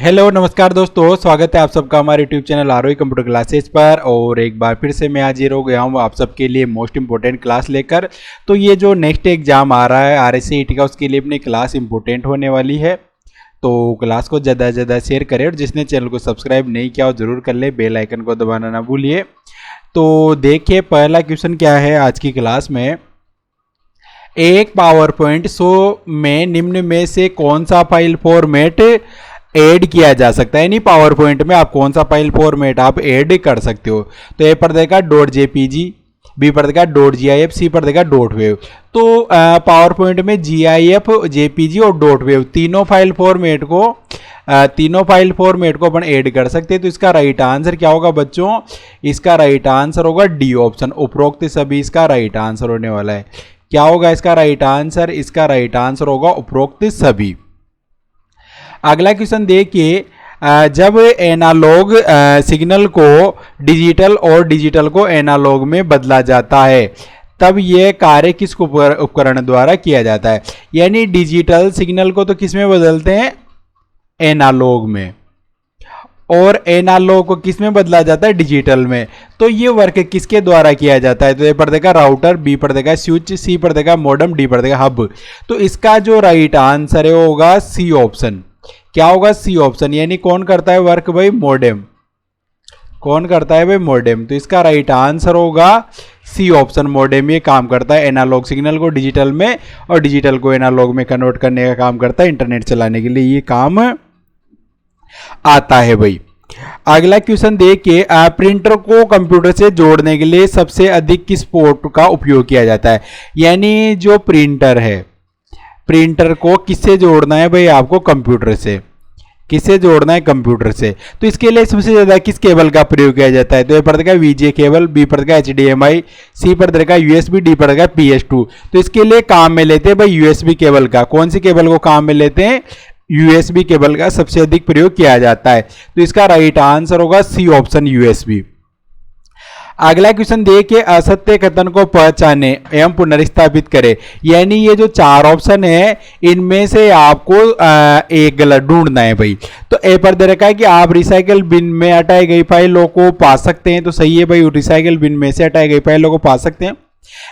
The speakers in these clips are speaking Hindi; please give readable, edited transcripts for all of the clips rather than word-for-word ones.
हेलो नमस्कार दोस्तों, स्वागत है आप सबका हमारे यूट्यूब चैनल आरोही कंप्यूटर क्लासेस पर। और एक बार फिर से मैं हाजिर हो गया हूँ आप सबके लिए मोस्ट इंपॉर्टेंट क्लास लेकर। तो ये जो नेक्स्ट एग्जाम आ रहा है RSCET का, उसके लिए अपनी क्लास इंपॉर्टेंट होने वाली है। तो क्लास को ज़्यादा से ज़्यादा शेयर करें और जिसने चैनल को सब्सक्राइब नहीं किया हो ज़रूर कर ले, बेल आइकन को दबाना ना भूलिए। तो देखिए पहला क्वेश्चन क्या है आज की क्लास में। एक पावर पॉइंट 100 में निम्न में से कौन सा फाइल फॉर्मेट ऐड किया जा सकता है। यानी पावर पॉइंट में आप कौन सा फाइल फॉर्मेट आप ऐड कर सकते हो। तो ए पर देगा .jpg, बी पर देगा .gif, सी पर देगा .wav। तो पावर पॉइंट में gif, jpg और .wav तीनों फाइल फॉर्मेट को अपन ऐड कर सकते हैं। तो इसका राइट आंसर क्या होगा बच्चों? इसका राइट आंसर होगा डी ऑप्शन, उपरोक्त सभी इसका राइट आंसर होने वाला है। क्या होगा इसका राइट आंसर? इसका राइट आंसर होगा उपरोक्त सभी। अगला क्वेश्चन देखिए, जब एनालॉग सिग्नल को डिजिटल और डिजिटल को एनालॉग में बदला जाता है तब यह कार्य किस उपकरण द्वारा किया जाता है। यानी डिजिटल सिग्नल को तो किस में बदलते हैं? एनालॉग में। और एनालॉग को किस में बदला जाता है? डिजिटल में। तो ये वर्क किसके द्वारा किया जाता है? तो ए पर देगा राउटर, बी पर देगा स्विच, सी पर देगा मॉडेम, डी पर देगा हब। तो इसका जो राइट आंसर है होगा सी ऑप्शन। क्या होगा? C option. यानी कौन करता है वर्क भाई? मॉडेम। कौन करता है भाई? मॉडेम। तो इसका राइट आंसर होगा सी ऑप्शन, मॉडेम ये काम करता है एनालॉग सिग्नल को डिजिटल में और डिजिटल को एनालॉग में कन्वर्ट करने का काम करता है। इंटरनेट चलाने के लिए ये काम आता है भाई। अगला क्वेश्चन देखिए, प्रिंटर को कंप्यूटर से जोड़ने के लिए सबसे अधिक किस पोर्ट का उपयोग किया जाता है। यानी जो प्रिंटर है, प्रिंटर को किससे जोड़ना है भाई? आपको कंप्यूटर से। किससे जोड़ना है? कंप्यूटर से। तो इसके लिए सबसे ज्यादा किस केबल का प्रयोग किया जाता है? तो ए पर देगा VGA केबल, बी पर देगा HDMI, सी पर देगा USB, डी पर देगा PS2। तो इसके लिए काम में लेते हैं भाई USB केबल का। कौन सी केबल को काम में लेते हैं? USB केबल का सबसे अधिक प्रयोग किया जाता है। तो इसका राइट आंसर होगा सी ऑप्शन, USB। अगला क्वेश्चन देखिए, असत्य कथन को पहचाने एवं पुनर्स्थापित करें। यानी ये जो चार ऑप्शन है इनमें से आपको एक गलत ढूंढना है भाई। तो ए पर दे रखा है कि आप रिसाइकल बिन में हटाई गई फाइलों को पा सकते हैं। तो सही है भाई, रिसाइकल बिन में से हटाई गई फाइलों को पा सकते हैं।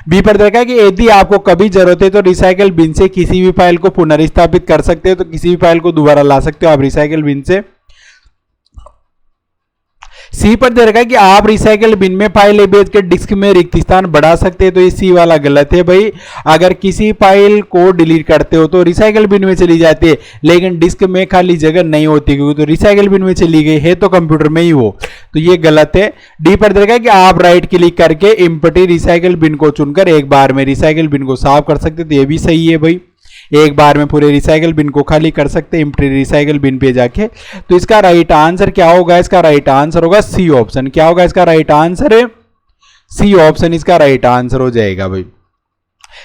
बी पर दे रखा है कि यदि आपको कभी जरूरत है तो रिसाइकल बिन से किसी भी फाइल को पुनर्स्थापित कर सकते हो। तो किसी भी फाइल को दोबारा ला सकते हो आप रिसाइकल बिन से। सी पर दे रखा है कि आप रिसाइकल बिन में फाइल भेज कर डिस्क में रिक्त स्थान बढ़ा सकते हैं। तो ये सी वाला गलत है भाई। अगर किसी फाइल को डिलीट करते हो तो रिसाइकल बिन में चली जाती है, लेकिन डिस्क में खाली जगह नहीं होती, क्योंकि तो रिसाइकल बिन में चली गई है तो कंप्यूटर में ही हो। तो ये गलत है। डी पर दे रखा है कि आप राइट क्लिक करके एम्प्टी रिसाइकल बिन को चुनकर एक बार में रिसाइकल बिन को साफ कर सकते। तो ये भी सही है भाई, एक बार में पूरे रिसाइकल बिन को खाली कर सकते हैं एम्प्टी रिसाइकल बिन पे जाके। तो इसका राइट आंसर क्या होगा? इसका राइट आंसर होगा सी ऑप्शन। क्या होगा इसका राइट आंसर? सी ऑप्शन इसका राइट आंसर हो जाएगा भाई।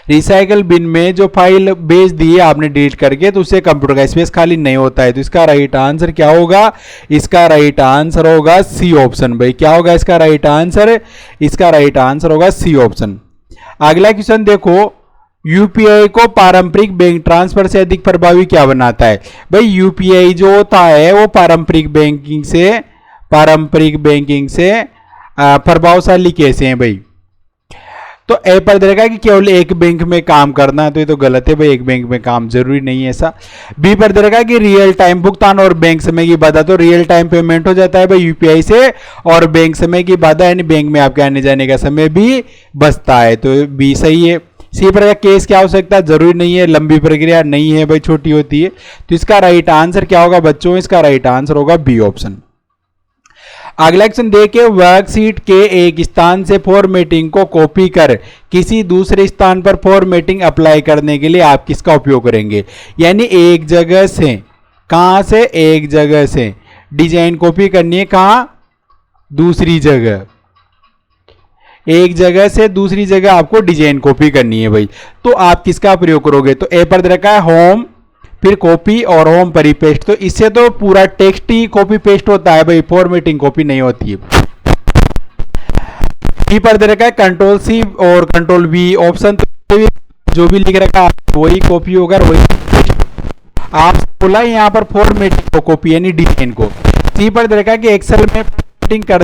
रिसाइकल बिन में जो फाइल भेज दी है आपने डिलीट करके, तो उससे कंप्यूटर का स्पेस खाली नहीं होता है। तो इसका राइट आंसर क्या होगा? इसका राइट आंसर होगा सी ऑप्शन भाई। क्या होगा इसका राइट आंसर? इसका राइट आंसर होगा सी ऑप्शन। अगला क्वेश्चन देखो, यूपीआई को पारंपरिक बैंक ट्रांसफर से अधिक प्रभावी क्या बनाता है? भाई यूपीआई जो होता है वो पारंपरिक बैंकिंग से प्रभावशाली कैसे हैं भाई? तो ए पर देगा कि केवल एक बैंक में काम करना। तो ये तो गलत है भाई, एक बैंक में काम जरूरी नहीं है ऐसा। बी पर देगा कि रियल टाइम भुगतान और बैंक समय की बाधा। तो रियल टाइम पेमेंट हो जाता है भाई यूपीआई से, और बैंक समय की बाधा यानी बैंक में आपके आने जाने का समय भी बचता है। तो बी सही है। सी पर केस क्या हो सकता है? जरूरी नहीं है, लंबी प्रक्रिया नहीं है भाई, छोटी होती है। तो इसका राइट आंसर क्या होगा बच्चों? इसका राइट आंसर होगा बी ऑप्शन। अगला क्वेश्चन देखिए, वर्कशीट के एक स्थान से फॉर्मेटिंग को कॉपी कर किसी दूसरे स्थान पर फॉर्मेटिंग अप्लाई करने के लिए आप किसका उपयोग करेंगे? यानी एक जगह से, कहां से? एक जगह से डिजाइन कॉपी करनी है, कहां? दूसरी जगह। एक जगह से दूसरी जगह आपको डिजाइन कॉपी करनी है भाई। तो आप किसका प्रयोग करोगे? तो ए पर दे रखा है होम, फिर कॉपी और होम पर ही पेस्ट। तो इससे तो पूरा टेक्स्ट ही कॉपी पेस्ट होता है भाई, फॉर्मेटिंग कॉपी नहीं होती है। बी पर दे रखा है कंट्रोल सी और कंट्रोल वी ऑप्शन। तो जो भी लिख रखा है वही कॉपी होगा, वही। आप बोला यहाँ पर फॉर्मेटिंग को कॉपी यानी डिजाइन को, सी पर दे रखा है कि एक्सेल में फॉर्मेटिंग कर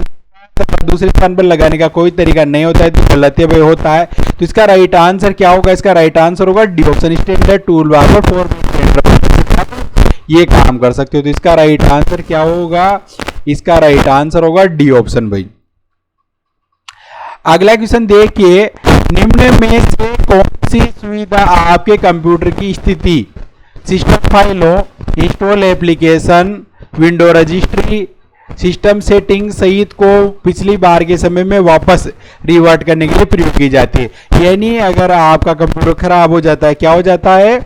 दूसरे स्थान पर लगाने का कोई तरीका नहीं होता है, तो गलत है भाई, होता है। तो इसका राइट आंसर क्या होगा? इसका राइट आंसर होगा D option, standard tool bar पर फॉर्मेट ये काम कर सकते हो। तो इसका राइट आंसर क्या होगा? इसका राइट आंसर होगा डी ऑप्शन भाई। अगला क्वेश्चन देखिए, निम्न में से कौन सी सुविधा आपके कंप्यूटर की स्थिति, सिस्टम फाइलों, install application, window registry, system setting सहित को पिछली बार के समय में वापस रिवर्ट करने के लिए प्रयोग की जाती है। यानी अगर आपका कंप्यूटर खराब हो जाता है, क्या हो जाता है?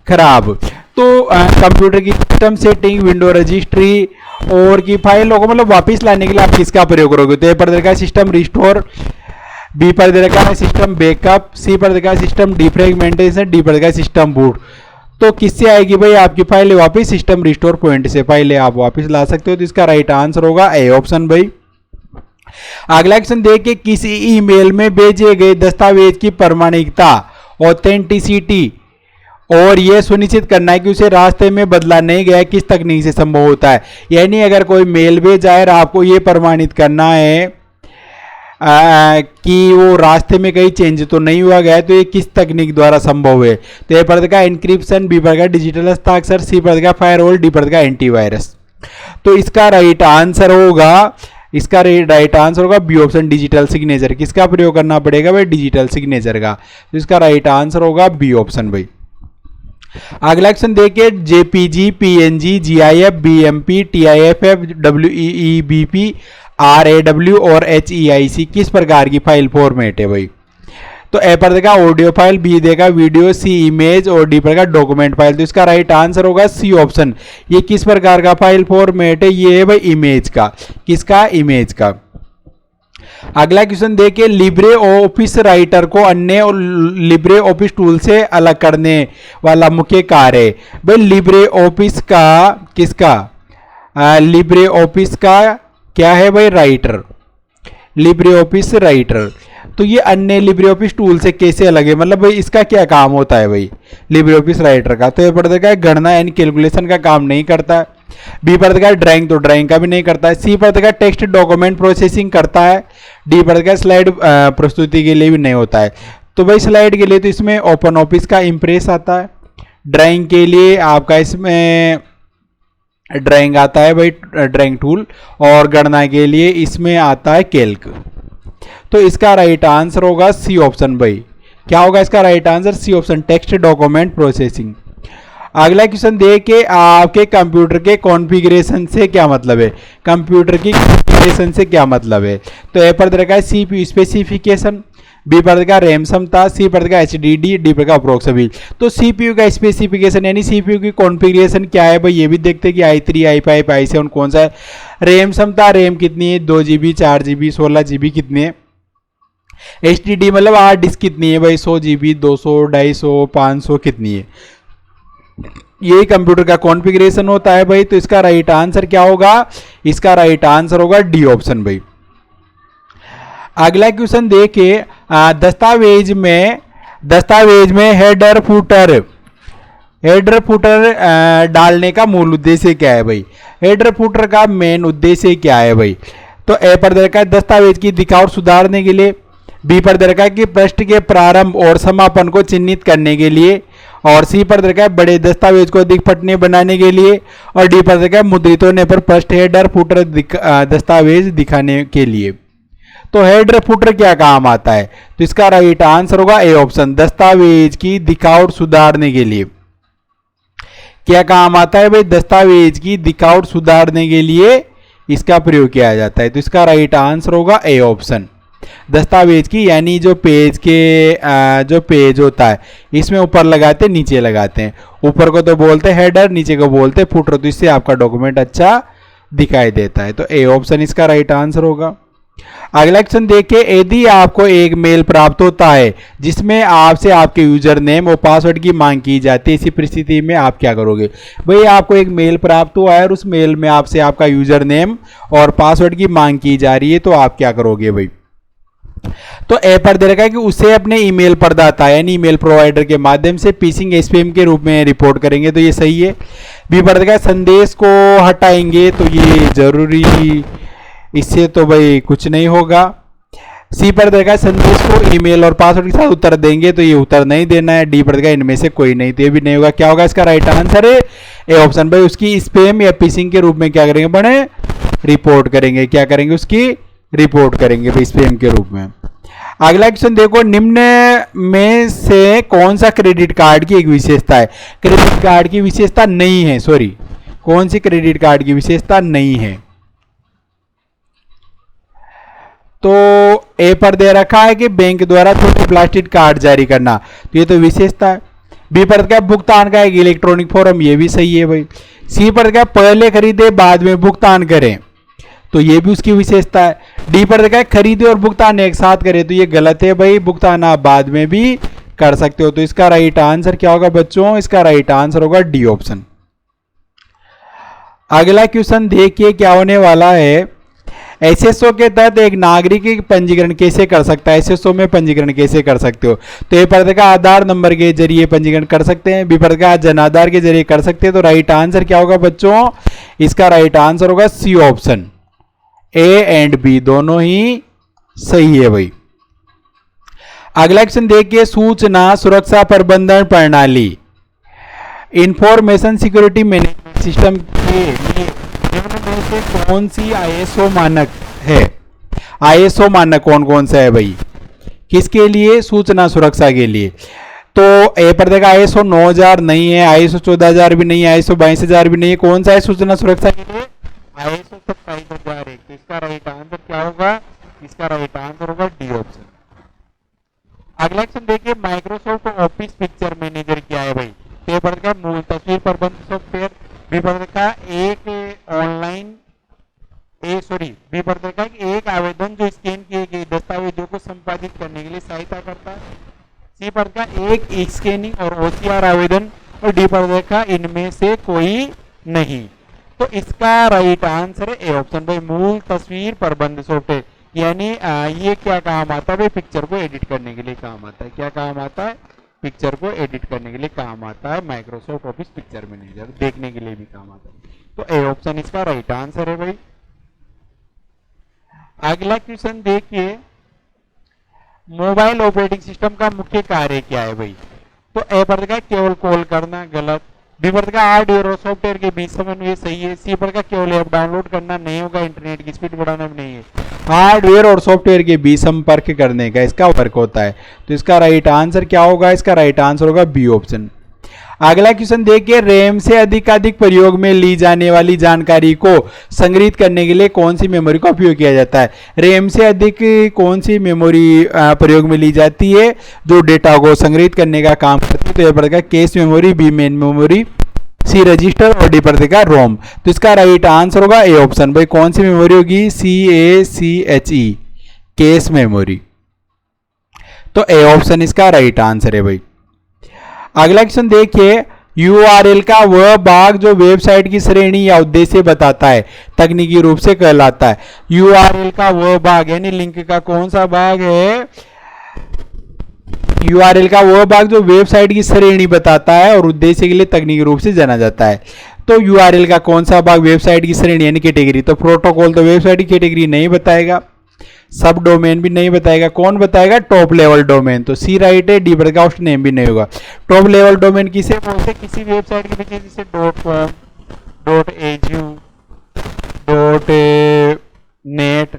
खराब, तो कंप्यूटर की सिस्टम सेटिंग, विंडो रजिस्ट्री और की फाइलों को मतलब वापस लाने के लिए आप किसका प्रयोग करोगे? तो ए पर दे रखा है सिस्टम रिस्टोर, बी पर दे रखा है सिस्टम बैकअप, सी पर दे रखा है सिस्टम डिफ्रेगमेंटेशन, डी पर दे रखा है सिस्टम बूट। तो किससे आएगी भाई आपकी फाइल वापस? सिस्टम रिस्टोर पॉइंट से फाइलें आप वापस ला सकते हो। तो इसका राइट आंसर होगा ए ऑप्शन भाई। अगला क्वेश्चन देखिए, किसी ईमेल में भेजे गए दस्तावेज की प्रमाणिकता, ऑथेंटिसिटी और यह सुनिश्चित करना है कि उसे रास्ते में बदला नहीं गया, किस तकनीक से संभव होता है? यानी अगर कोई मेल भेजा है और आपको यह प्रमाणित करना है कि वो रास्ते में कहीं चेंज तो नहीं हुआ गया है, तो ये किस तकनीक द्वारा संभव है? तो ए पर का इंक्रिप्शन, बी पर का डिजिटल हस्ताक्षर, सी पर का फायरवॉल, डी पर का एंटीवायरस। तो इसका राइट आंसर होगा, इसका राइट आंसर होगा बी ऑप्शन, डिजिटल सिग्नेचर। किसका प्रयोग करना पड़ेगा भाई? डिजिटल सिग्नेचर का। तो इसका राइट आंसर होगा बी ऑप्शन भाई। अगला क्वेश्चन देखिए, JPG, PNG, GIF, BMP, TIFF, WEBP, RAW और HEIC किस प्रकार की फाइल फॉर्मेट है भाई? तो ए पर देगा ऑडियो फाइल, बी देगा वीडियो, सी इमेज और डी पर देगा डॉक्यूमेंट फाइल। तो इसका राइट आंसर होगा सी ऑप्शन। ये किस प्रकार का फाइल फॉर्मेट है? ये है भाई इमेज का। किसका? इमेज का। अगला क्वेश्चन देखिए, लिब्रे ऑफिस राइटर को अन्य लिब्रे ऑफिस टूल से अलग करने वाला मुख्य कार्य भाई लिब्रे ऑफिस का किसका? लिब्रे ऑफिस का क्या है भाई? Writer, Libre office writer. तो ये अन्य लिब्रे ऑफिस टूल से कैसे अलग है? मतलब भाई इसका क्या काम होता है भाई लिब्रे ऑफिस राइटर का? तो ये पढ़ देगा गणना यानी कैलकुलेशन का काम नहीं करता है। बी पर देगा ड्राइंग, तो ड्राइंग का भी नहीं करता है। सी पर देगा टेक्स्ट डॉक्यूमेंट प्रोसेसिंग करता है। डी पर देगा स्लाइड प्रस्तुति के लिए भी नहीं होता है। तो भाई स्लाइड के लिए तो इसमें ओपन ऑफिस का इम्प्रेस आता है, ड्राइंग के लिए आपका इसमें ड्राइंग आता है भाई ड्राइंग टूल, और गणना के लिए इसमें आता है कैल्क। तो इसका राइट आंसर होगा सी ऑप्शन भाई। क्या होगा इसका right answer? C option, text document processing. अगला क्वेश्चन देखिए, आपके कंप्यूटर के कॉन्फ़िगरेशन से क्या मतलब है? कंप्यूटर की कॉन्फ़िगरेशन से क्या मतलब है? तो ए पर रखा है CPU स्पेसिफिकेशन, बी पर का रैम क्षमता, सी पर का HDD, डी पर का अप्रोक्सीमेट। तो CPU का स्पेसिफिकेशन यानी CPU की कॉन्फ़िगरेशन क्या है भाई, ये भी देखते हैं कि i3, i5, i7 कौन सा है। रैम क्षमता, रैम कितनी है? 2GB, 4GB, 16GB कितनी है? HDD मतलब हार्ड डिस्क कितनी है भाई? 100GB, 200, 250, 500 कितनी है? यही कंप्यूटर का कॉन्फ़िगरेशन होता है भाई। तो इसका राइट आंसर क्या होगा? इसका राइट आंसर होगा डी ऑप्शन भाई। अगला क्वेश्चन देखिए, दस्तावेज में हेडर फुटर डालने का मूल उद्देश्य क्या है भाई? हेडर फुटर का मेन उद्देश्य क्या है भाई? तो ए पर दे रखा है दस्तावेज की दिखावट सुधारने के लिए, बी पर दे रखा है कि पृष्ठ के प्रारंभ और समापन को चिन्हित करने के लिए, और सी पर दे रखा है बड़े दस्तावेज को अधिक पठनीय बनाने के लिए, और डी पर दे रखा है मुद्रित होने पर पृष्ठ हेडर फुटर दस्तावेज दिखाने के लिए। तो हेडर फुटर क्या काम आता है? तो इसका राइट आंसर होगा ए ऑप्शन, दस्तावेज की दिखावट सुधारने के लिए। क्या काम आता है भाई? दस्तावेज की दिखावट सुधारने के लिए इसका प्रयोग किया जाता है। तो इसका राइट आंसर होगा ए ऑप्शन, दस्तावेज की यानी जो पेज के जो पेज होता है इसमें ऊपर लगाते हैं नीचे लगाते हैं, ऊपर को तो बोलते हैं हेडर, नीचे को बोलते हैं फुटर। तो इससे आपका डॉक्यूमेंट अच्छा दिखाई देता है। तो ए ऑप्शन इसका राइट आंसर होगा। अगला क्वेश्चन देखिए, यदि आपको एक मेल प्राप्त होता है जिसमें आपसे आपके यूजर नेम और पासवर्ड की मांग की जाती है, इसी परिस्थिति में आप क्या करोगे भाई? आपको एक मेल प्राप्त हुआ है और उस मेल में आपसे आपका यूजर नेम और पासवर्ड की मांग की जा रही है, तो आप क्या करोगे भाई? तो ए पर दे रखा है कि उसे अपने ईमेल प्रदाता यानी ईमेल प्रोवाइडर के माध्यम से फिशिंग स्पैम के रूप में रिपोर्ट करेंगे, तो ये सही है। बी पर देखा संदेश को हटाएंगे, तो ये जरूरी, इससे तो भाई कुछ नहीं होगा। सी पर देखा संदेश को ईमेल और पासवर्ड के साथ उत्तर देंगे, तो ये उत्तर नहीं देना है। डी पर देखा इनमें से कोई नहीं, तो ये भी नहीं होगा। क्या होगा इसका राइट आंसर है ए ऑप्शन भाई, उसकी स्पैम या फिशिंग के रूप में क्या करेंगे बने, रिपोर्ट करेंगे। क्या करेंगे, उसकी रिपोर्ट करेंगे भाई स्पैम के रूप में। अगला क्वेश्चन देखो, निम्न में से कौन सा क्रेडिट कार्ड की एक विशेषता है। क्रेडिट कार्ड की विशेषता नहीं है, सॉरी, कौन सी क्रेडिट कार्ड की विशेषता नहीं है। तो ए पर दे रखा है कि बैंक द्वारा छोटे प्लास्टिक कार्ड जारी करना, तो ये तो विशेषता है। बी पर क्या भुगतान का एक इलेक्ट्रॉनिक फॉर्म, ये भी सही है भाई। सी पर क्या पहले खरीदे बाद में भुगतान करें, तो ये भी उसकी विशेषता है। डी पर देखा है खरीदे और भुगतान एक साथ करें, तो ये गलत है भाई, भुगतान आप बाद में भी कर सकते हो। तो इसका राइट आंसर क्या होगा बच्चों, इसका राइट आंसर होगा डी ऑप्शन। अगला क्वेश्चन देखिए क्या होने वाला है। एसएसओ के तहत एक नागरिक पंजीकरण कैसे कर सकता है, एसएसओ में पंजीकरण कैसे कर सकते हो। तो ए पर देखा आधार नंबर के जरिए पंजीकरण कर सकते हैं, बी पर देखा जन आधार के जरिए कर सकते हैं। तो राइट आंसर क्या होगा बच्चों, इसका राइट आंसर होगा C option. A and B दोनों ही सही है भाई। अगला क्वेश्चन देखिए, सूचना सुरक्षा प्रबंधन प्रणाली इंफॉर्मेशन सिक्योरिटी मैनेजमेंट सिस्टम के लिए निम्न में से कौन सी आईएसओ मानक है। आईएसओ मानक कौन कौन सा है भाई, किसके लिए, सूचना सुरक्षा के लिए। तो ए पर देखा आईएसओ 9000 नहीं है, आईएसओ 14000 भी नहीं है, आईएसओ 22000 भी नहीं है। कौन सा है सूचना सुरक्षा के लिए, आईएसओ 27001। तो इसका राइट आंसर क्या होगा, इसका राइट आंसर होगा डी ऑप्शन। अगला क्वेश्चन देखिए, माइक्रोसॉफ्ट ऑफिस पिक्चर मैनेजर क्या है भाई। ए पर देखा मूल तस्वीर प्रबंधन सॉफ्टवेयर, बी पर देखा एक ऑनलाइन बी पर देखा एक आवेदन जो स्कैन किए गए दस्तावेजों को संपादित करने के लिए सहायता करता है। सी पर देखा एक स्कैनिंग और ओसीआर आवेदन, और डी पर देखा इनमें से कोई नहीं। तो इसका राइट आंसर है ए ऑप्शन भाई, मूल तस्वीर प्रबंध सॉफ्टवेयर। यानी ये क्या काम आता है भाई, पिक्चर को एडिट करने के लिए काम आता है। क्या काम आता है, पिक्चर को एडिट करने के लिए काम आता है। माइक्रोसॉफ्ट ऑफिस पिक्चर मैनेजर देखने के लिए भी काम आता है। तो ए ऑप्शन इसका राइट आंसर है भाई। अगला क्वेश्चन देखिए, मोबाइल ऑपरेटिंग सिस्टम का मुख्य कार्य क्या है भाई। तो ए पर देखा केवल कॉल करना, गलत। बी पर देखा हार्डवेयर और सॉफ्टवेयर के बीच समन्वय, सही है। सी पर का केवल ऐप डाउनलोड करना, नहीं होगा। इंटरनेट की स्पीड बढ़ाना भी नहीं है। हार्डवेयर और सॉफ्टवेयर के बीच संपर्क करने का इसका वर्क होता है। तो इसका राइट आंसर क्या होगा, इसका राइट आंसर होगा बी ऑप्शन। अगला क्वेश्चन देखिए, रैम से अधिक प्रयोग में ली जाने वाली जानकारी को संग्रहित करने के लिए कौन सी मेमोरी का उपयोग किया जाता है। रैम से अधिक कौन सी मेमोरी प्रयोग में ली जाती है जो डेटा को संग्रहित करने का काम करती है। तो यह पड़ेगा cache memory, B main memory, C register और डी पर देगा रोम। तो इसका राइट आंसर होगा ए ऑप्शन भाई। कौन सी मेमोरी होगी, CACHE, कैश मेमोरी। तो ए ऑप्शन इसका राइट आंसर है भाई। अगला क्वेश्चन देखिए, URL का वह भाग जो वेबसाइट की श्रेणी या उद्देश्य बताता है तकनीकी रूप से कहलाता है। URL का वह भाग यानी लिंक का कौन सा भाग है, URL का वह भाग जो वेबसाइट की श्रेणी बताता है और उद्देश्य के लिए तकनीकी रूप से जाना जाता है। तो URL का कौन सा भाग वेबसाइट की श्रेणी यानी कैटेगरी। तो प्रोटोकॉल तो वेबसाइट की कैटेगरी नहीं बताएगा, सब डोमेन भी नहीं बताएगा। कौन बताएगा, टॉप लेवल डोमेन। तो सी राइट है, डी बड़का उस नेम भी नहीं होगा। टॉप लेवल डोमेन किसे बोलते, किसी वेबसाइट के पीछे जैसे .com, .edu, .net,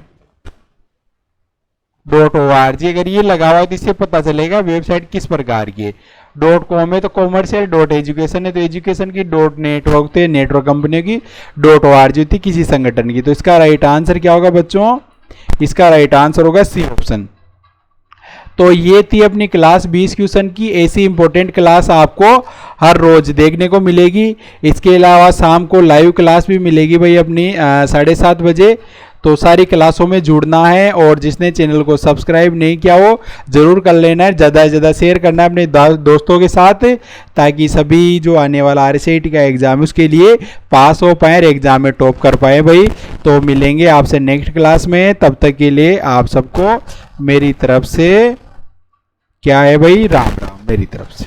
.org, अगर ये लगा हुआ है तो इससे पता चलेगा वेबसाइट किस प्रकार की है। .com है तो कॉमर्शियल, .education है तो एजुकेशन की, .network तो नेटवर्क कंपनी की, .org होती किसी संगठन की। तो इसका राइट आंसर क्या होगा बच्चों, इसका राइट आंसर होगा सी ऑप्शन। तो ये थी अपनी क्लास 20 क्वेश्चन की। ऐसी इंपॉर्टेंट क्लास आपको हर रोज देखने को मिलेगी। इसके अलावा शाम को लाइव क्लास भी मिलेगी भाई अपनी 7:30 बजे। तो सारी क्लासों में जुड़ना है, और जिसने चैनल को सब्सक्राइब नहीं किया हो ज़रूर कर लेना है, ज़्यादा से ज़्यादा शेयर करना है अपने दोस्तों के साथ, ताकि सभी जो आने वाला RSAT का एग्ज़ाम है उसके लिए पास हो पाए, एग्ज़ाम में टॉप कर पाए भाई। तो मिलेंगे आपसे नेक्स्ट क्लास में, तब तक के लिए आप सबको मेरी तरफ से क्या है भाई, राम राम मेरी तरफ से।